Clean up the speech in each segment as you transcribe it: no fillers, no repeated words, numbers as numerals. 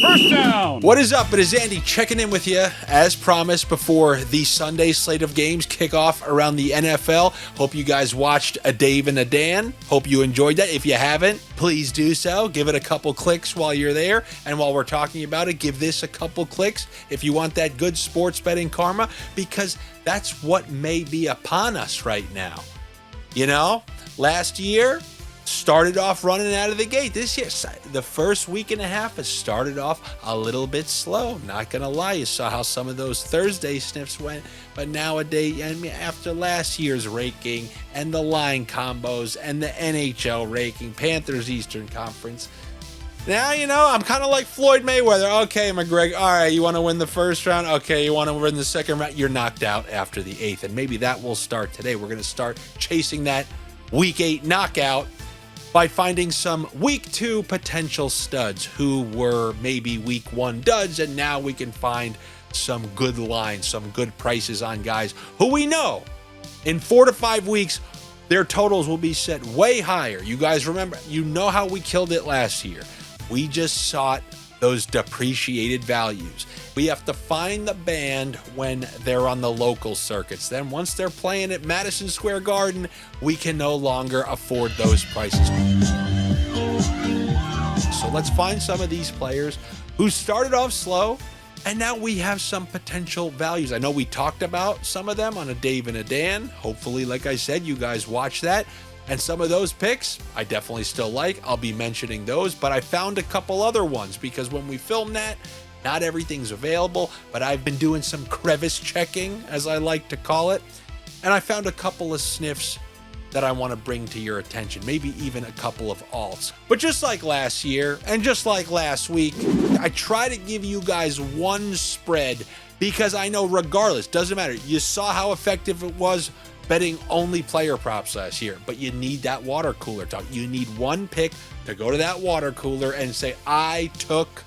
First down. What is up? It is Andy checking in with you as promised before the Sunday slate of games kick off around the NFL. Hope you guys watched a Dave and a Dan. Hope you enjoyed that. If you haven't, please do so. Give it a couple clicks while you're there. And while we're talking about it, give this a couple clicks if you want that good sports betting karma, because that's what may be upon us right now. You know, last year started off running out of the gate. This year, the first week and a half has started off a little bit slow. Not gonna lie, you saw how some of those Thursday sniffs went, but nowadays, I mean, after last year's raking and the line combos and the NHL raking, Panthers Eastern Conference, now, you know, I'm kind of like Floyd Mayweather. Okay, McGregor, all right, you want to win the first round? Okay, you want to win the second round? You're knocked out after the eighth, and maybe that will start today. We're gonna start chasing that week 8 knockout by finding some week 2 potential studs who were maybe week 1 duds, and now we can find some good lines, some good prices on guys who we know in 4 to 5 weeks their totals will be set way higher. You guys remember, you know how we killed it last year. We just sought those depreciated values. We have to find the band when they're on the local circuits. Then once they're playing at Madison Square Garden, we can no longer afford those prices. So let's find some of these players who started off slow, and now we have some potential values. I know we talked about some of them on a Dave and a Dan. Hopefully, like I said, you guys watch that. And some of those picks, I definitely still like. I'll be mentioning those, but I found a couple other ones because when we film that, not everything's available, but I've been doing some crevice checking, as I like to call it, and I found a couple of sniffs that I want to bring to your attention, maybe even a couple of alts. But just like last year, and just like last week, I try to give you guys one spread because I know regardless, doesn't matter. You saw how effective it was betting only player props last year, but you need that water cooler talk. You need one pick to go to that water cooler and say, I took ...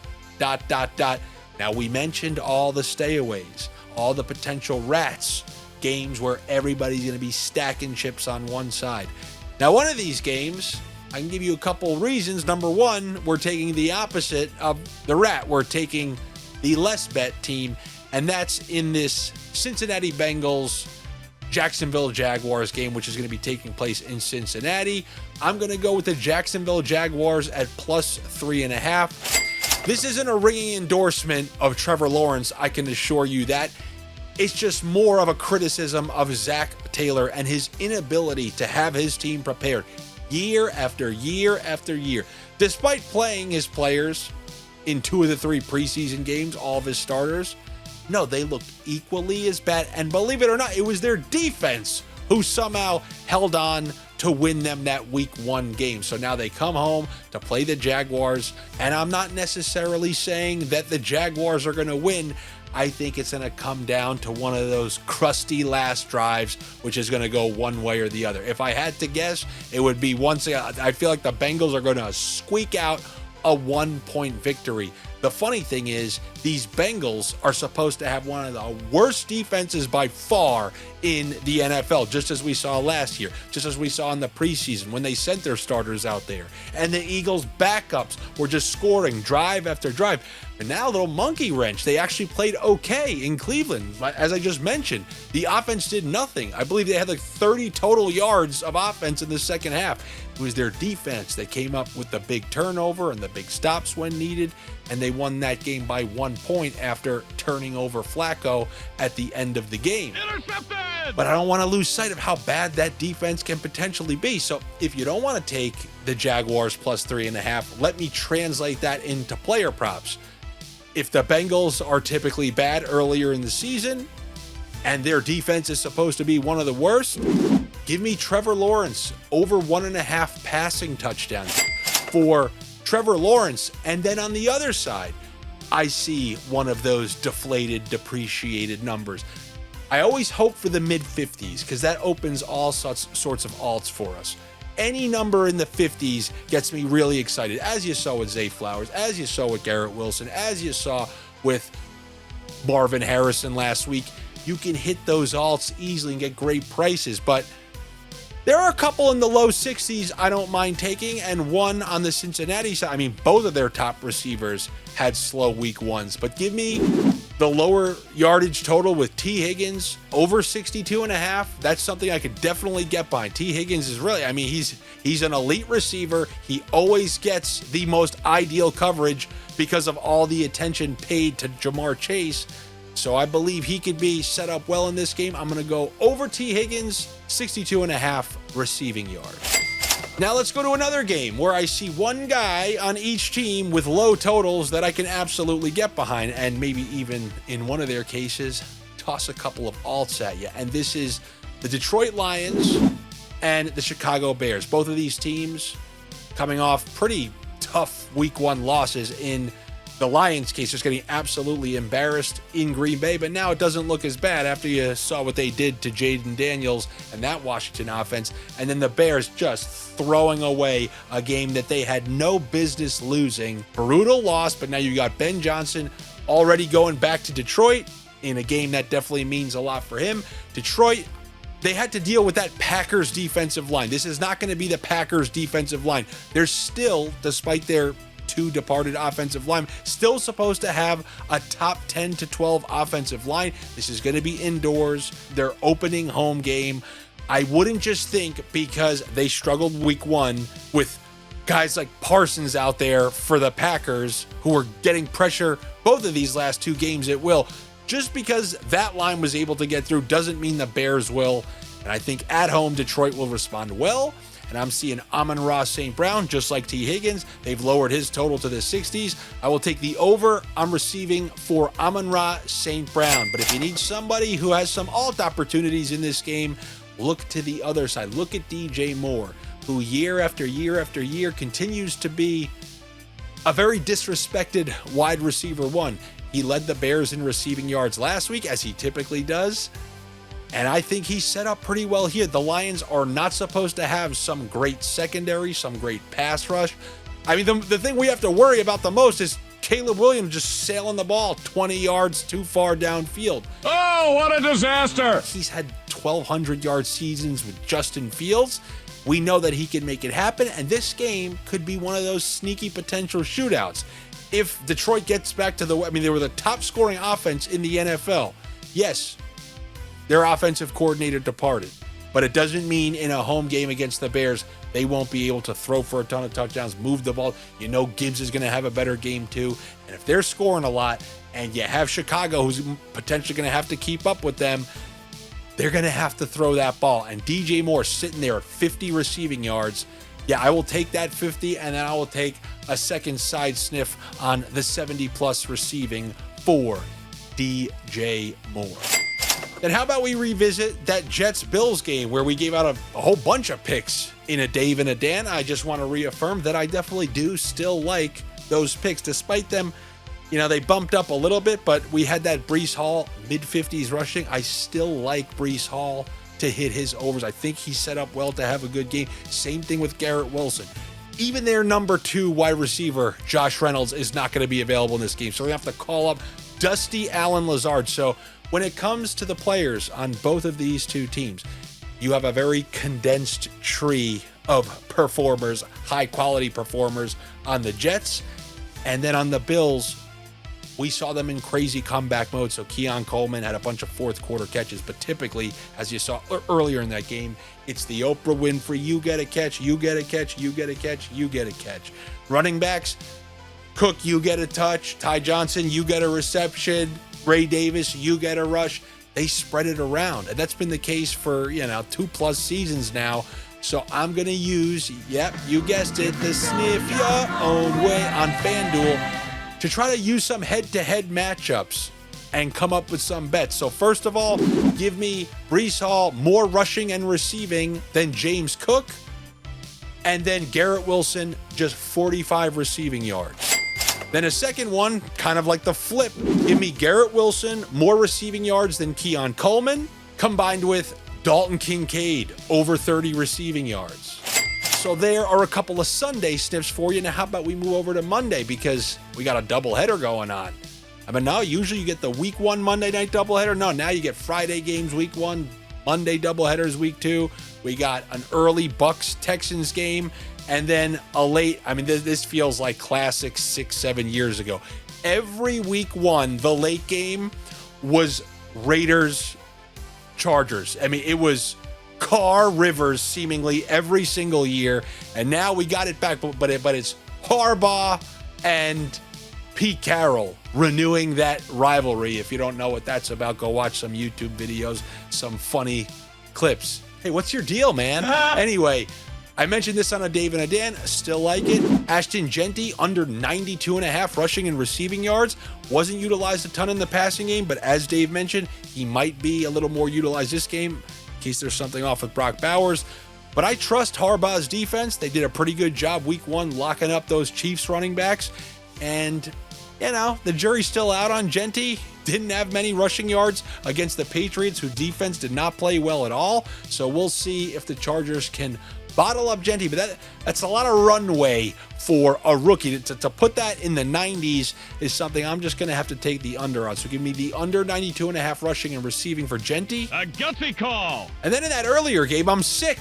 Now, we mentioned all the stayaways, all the potential rats, games where everybody's going to be stacking chips on one side. Now, one of these games, I can give you a couple reasons. Number one, we're taking the opposite of the rat. We're taking the less bet team, and that's in this Cincinnati Bengals Jacksonville Jaguars game, which is going to be taking place in Cincinnati. I'm going to go with the Jacksonville Jaguars at plus 3.5. This isn't a ringing endorsement of Trevor Lawrence, I can assure you that. It's just more of a criticism of Zach Taylor and his inability to have his team prepared year after year after year. Despite playing his players in 2 of the 3 preseason games, all of his starters, no, they looked equally as bad. And believe it or not, it was their defense who somehow held on to win them that week 1 game. So now they come home to play the Jaguars. And I'm not necessarily saying that the Jaguars are going to win. I think it's going to come down to one of those crusty last drives, which is going to go one way or the other. If I had to guess, it would be I feel like the Bengals are going to squeak out a 1-point victory. The funny thing is, these Bengals are supposed to have one of the worst defenses by far in the NFL, just as we saw last year, just as we saw in the preseason when they sent their starters out there. And the Eagles' backups were just scoring drive after drive. And now a little monkey wrench. They actually played okay in Cleveland. As I just mentioned, the offense did nothing. I believe they had like 30 total yards of offense in the second half. It was their defense that came up with the big turnover and the big stops when needed, and they won that game by 1 point after turning over Flacco at the end of the game. Intercepted! But I don't want to lose sight of how bad that defense can potentially be. So if you don't want to take the Jaguars plus 3.5, let me translate that into player props. If the Bengals are typically bad earlier in the season and their defense is supposed to be one of the worst, give me Trevor Lawrence over 1.5 passing touchdowns for Trevor Lawrence. And then on the other side, I see one of those deflated, depreciated numbers. I always hope for the mid-50s because that opens all sorts of alts for us. Any number in the 50s gets me really excited, as you saw with Zay Flowers, as you saw with Garrett Wilson, as you saw with Marvin Harrison last week. You can hit those alts easily and get great prices, but There are a couple in the low 60s I don't mind taking, and one on the Cincinnati side. I mean, both of their top receivers had slow week ones, but give me the lower yardage total with T.Higgins over 62.5. That's something I could definitely get behind. T.Higgins is really, I mean, he's an elite receiver. He always gets the most ideal coverage because of all the attention paid to Jamar Chase. So I believe he could be set up well in this game. I'm going to go over T.Higgins, 62.5 receiving yards. Now let's go to another game where I see one guy on each team with low totals that I can absolutely get behind, and maybe even in one of their cases, toss a couple of alts at you. And this is the Detroit Lions and the Chicago Bears. Both of these teams coming off pretty tough week one losses. In the Lions case, just getting absolutely embarrassed in Green Bay, but now it doesn't look as bad after you saw what they did to Jaden Daniels and that Washington offense. And then the Bears just throwing away a game that they had no business losing. Brutal loss, but now you got Ben Johnson already going back to Detroit in a game that definitely means a lot for him. Detroit, they had to deal with that Packers defensive line. This is not going to be the Packers defensive line. They're still, despite their two departed offensive line, still supposed to have a top 10 to 12 offensive line. This is going to be indoors, their opening home game. I wouldn't just think because they struggled week one with guys like Parsons out there for the Packers who were getting pressure both of these last two games at will. Just because that line was able to get through doesn't mean the Bears will. And I think at home, Detroit will respond well. And I'm seeing Amon-Ra St. Brown, just like T.Higgins. They've lowered his total to the 60s. I will take the over. I'm receiving for Amon-Ra St. Brown. But if you need somebody who has some alt opportunities in this game, look to the other side. Look at DJ Moore, who year after year after year continues to be a very disrespected wide receiver one. He led the Bears in receiving yards last week, as he typically does. And I think he's set up pretty well here. The Lions are not supposed to have some great secondary, some great pass rush. I mean, the thing we have to worry about the most is Caleb Williams just sailing the ball 20 yards too far downfield. Oh, what a disaster! He's had 1,200-yard seasons with Justin Fields. We know that he can make it happen, and this game could be one of those sneaky potential shootouts. If Detroit gets back to they were the top scoring offense in the NFL. Yes, their offensive coordinator departed, but it doesn't mean in a home game against the Bears, they won't be able to throw for a ton of touchdowns, move the ball. You know Gibbs is going to have a better game too. And if they're scoring a lot and you have Chicago who's potentially going to have to keep up with them, they're going to have to throw that ball. And DJ Moore sitting there at 50 receiving yards. Yeah, I will take that 50, and then I will take a second side sniff on the 70-plus receiving for DJ Moore. Then how about we revisit that Jets-Bills game where we gave out a whole bunch of picks in a Dave and a Dan. I just want to reaffirm that I definitely do still like those picks, despite them, they bumped up a little bit, but we had that Breece Hall mid-50s rushing. I still like Breece Hall to hit his overs. I think he's set up well to have a good game. Same thing with Garrett Wilson. Even their number 2 wide receiver, Josh Reynolds, is not going to be available in this game, so we have to call up Dusty Allen Lazard. So when it comes to the players on both of these two teams, you have a very condensed tree of performers, high-quality performers on the Jets. And then on the Bills, we saw them in crazy comeback mode. So Keon Coleman had a bunch of fourth-quarter catches. But typically, as you saw earlier in that game, it's the Oprah Winfrey, you get a catch, you get a catch, you get a catch, you get a catch. Running backs, Cook, you get a touch. Ty Johnson, you get a reception. Ray Davis, you get a rush. They spread it around. And that's been the case for, 2+ seasons now. So I'm going to use, yep, you guessed it, the Sniff Your Own Way on FanDuel to try to use some head-to-head matchups and come up with some bets. So first of all, give me Breece Hall more rushing and receiving than James Cook. And then Garrett Wilson, just 45 receiving yards. Then a second one, kind of like the flip. Give me Garrett Wilson, more receiving yards than Keon Coleman, combined with Dalton Kincaid, over 30 receiving yards. So there are a couple of Sunday sniffs for you. Now, how about we move over to Monday, because we got a doubleheader going on. I mean, now usually you get the week 1 Monday night doubleheader. No, now you get Friday games week 1, Monday doubleheaders week 2. We got an early Bucks-Texans game, and then a late, I mean, this feels like classic 6-7 years ago. Every week 1, the late game was Raiders-Chargers. I mean, it was Carr Rivers seemingly every single year, and now we got it back, but it's Harbaugh and Pete Carroll renewing that rivalry. If you don't know what that's about, go watch some YouTube videos, some funny clips. Hey, what's your deal, man? Anyway, I mentioned this on a Dave and a Dan. Still like it. A.Jeanty under 92.5 rushing and receiving yards. Wasn't utilized a ton in the passing game, but as Dave mentioned, he might be a little more utilized this game in case there's something off with Brock Bowers. But I trust Harbaugh's defense. They did a pretty good job week 1 locking up those Chiefs running backs. And, you know, the jury's still out on Jeanty. Didn't have many rushing yards against the Patriots, whose defense did not play well at all. So we'll see if the Chargers can bottle up Jeanty. But that's a lot of runway for a rookie. To put that in the 90s is something I'm just going to have to take the under on. So give me the under 92.5 rushing and receiving for Jeanty. A gutsy call. And then in that earlier game, I'm sick.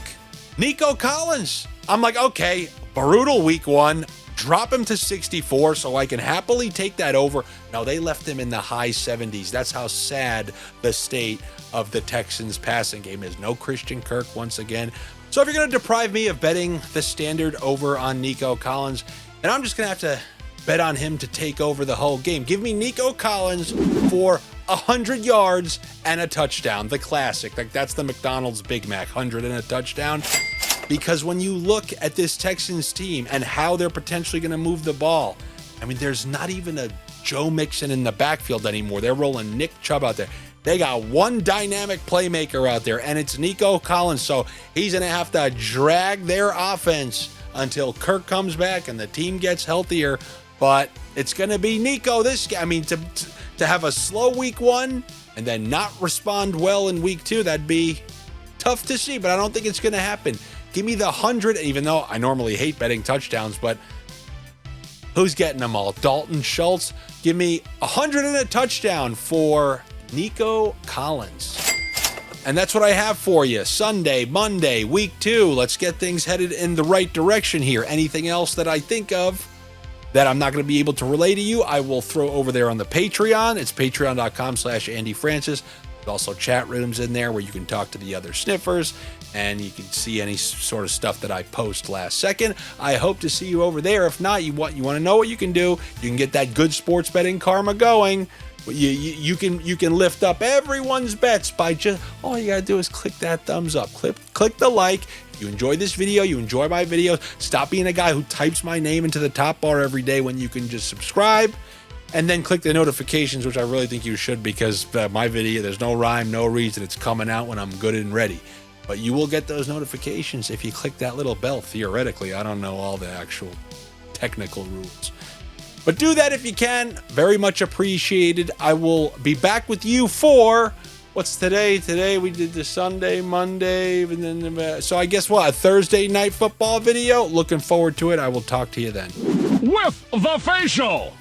Nico Collins. I'm like, okay, brutal week 1. Drop him to 64 so I can happily take that over. No, they left him in the high 70s. That's how sad the state of the Texans passing game is. No Christian Kirk once again. So if you're going to deprive me of betting the standard over on Nico Collins, then I'm just going to have to bet on him to take over the whole game. Give me Nico Collins for 100 yards and a touchdown. The classic. Like, that's the McDonald's Big Mac. 100 and a touchdown. Because when you look at this Texans team and how they're potentially going to move the ball, I mean, there's not even a Joe Mixon in the backfield anymore. They're rolling Nick Chubb out there. They got one dynamic playmaker out there, and it's Nico Collins. So he's going to have to drag their offense until Kirk comes back and the team gets healthier. But it's going to be Nico this game. I mean, to have a slow week 1 and then not respond well in week 2, that'd be tough to see, but I don't think it's going to happen. Give me the 100, even though I normally hate betting touchdowns, but who's getting them all? Dalton Schultz. Give me 100 and a touchdown for Nico Collins. And that's what I have for you. Sunday, Monday, week 2. Let's get things headed in the right direction here. Anything else that I think of that I'm not going to be able to relay to you, I will throw over there on the Patreon. It's patreon.com/Andy Francess. There's also chat rooms in there where you can talk to the other sniffers and you can see any sort of stuff that I post last second. I hope to see you over there. If not, you want to know what you can do. You can get that good sports betting karma going. You can lift up everyone's bets by just, all you gotta do is click that thumbs up, click the like. If you enjoy this video, you enjoy my videos, stop being a guy who types my name into the top bar every day when you can just subscribe. And then click the notifications, which I really think you should, because my video, there's no rhyme, no reason. It's coming out when I'm good and ready. But you will get those notifications if you click that little bell, theoretically. I don't know all the actual technical rules. But do that if you can. Very much appreciated. I will be back with you for, what's today? Today we did the Sunday, Monday, and then, so I guess what? A Thursday night football video? Looking forward to it. I will talk to you then. With the facial.